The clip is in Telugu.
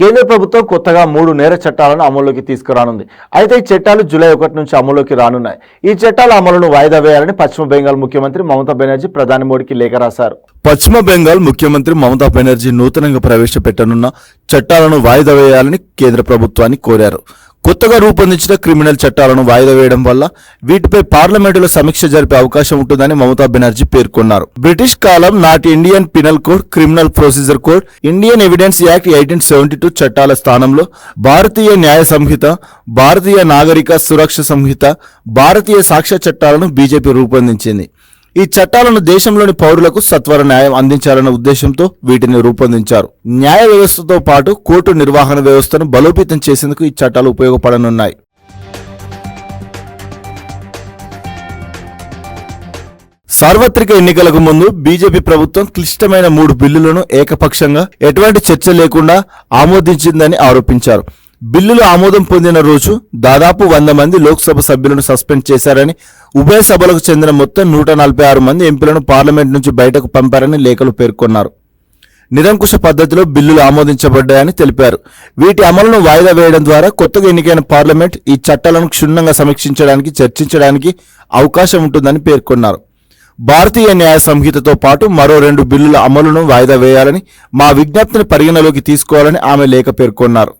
కేంద్ర ప్రభుత్వం కొత్తగా 3 నేర చట్టాలను అమల్లోకి తీసుకురానుంది. అయితే ఈ చట్టాలు జూలై 1 నుంచి అమల్లోకి రానున్నాయి. ఈ చట్టాల అమలును వాయిదా వేయాలని పశ్చిమ బెంగాల్ ముఖ్యమంత్రి మమతా బెనర్జీ ప్రధాని మోడీకి లేఖ రాశారు. పశ్చిమ బెంగాల్ ముఖ్యమంత్రి మమతా బెనర్జీ నూతనంగా ప్రవేశపెట్టనున్న చట్టాలను వాయిదా వేయాలని కేంద్ర ప్రభుత్వాన్ని కోరారు. కొత్తగా రూపొందించిన క్రిమినల్ చట్టాలను వాయిదా వేయడం వల్ల వీటిపై పార్లమెంటులో సమీక్ష జరిపే అవకాశం ఉంటుందని మమతా బెనర్జీ పేర్కొన్నారు. బ్రిటిష్ కాలం నాటి Indian penal code, criminal procedure code, Indian evidence act 1872 చట్టాల స్థానంలో భారతీయ న్యాయ సంహిత, భారతీయ నాగరిక సురక్ష సంహిత, భారతీయ సాక్ష్య చట్టాలను బీజేపీ రూపొందించింది. ఈ చట్టాలను దేశంలోని పౌరులకు సత్వర న్యాయం అందించాలన్న ఉద్దేశంతో వీటిని రూపొందించారు. న్యాయ వ్యవస్థతో పాటు కోర్టు నిర్వహణ వ్యవస్థను బలోపేతం చేసేందుకు ఈ చట్టాలు ఉపయోగపడనున్నాయి. సార్వత్రిక ఎన్నికలకు ముందు బీజేపీ ప్రభుత్వం క్లిష్టమైన 3 బిల్లులను ఏకపక్షంగా ఎటువంటి చర్చ లేకుండా ఆమోదించిందని ఆరోపించారు. బిల్లులు ఆమోదం పొందిన రోజు దాదాపు 100 మంది లోక్సభ సభ్యులను సస్పెండ్ చేశారని, ఉభయ సభలకు చెందిన మొత్తం 146 మంది ఎంపీలను పార్లమెంట్ నుంచి బయటకు పంపారని లేఖలు పేర్కొన్నారు. నిరంకుశ పద్ధతిలో బిల్లులు ఆమోదించబడ్డాయని తెలిపారు. వీటి అమలును వాయిదా వేయడం ద్వారా కొత్తగా ఎన్నికైన పార్లమెంట్ ఈ చట్టాలను క్షుణ్ణంగా సమీక్షించడానికి, చర్చించడానికి అవకాశం ఉంటుందని పేర్కొన్నారు. భారతీయ న్యాయ సంహితతో పాటు మరో 2 బిల్లుల అమలును వాయిదా వేయాలని, మా విజ్ఞప్తిని పరిగణలోకి తీసుకోవాలని ఆమె లేఖ పేర్కొన్నారు.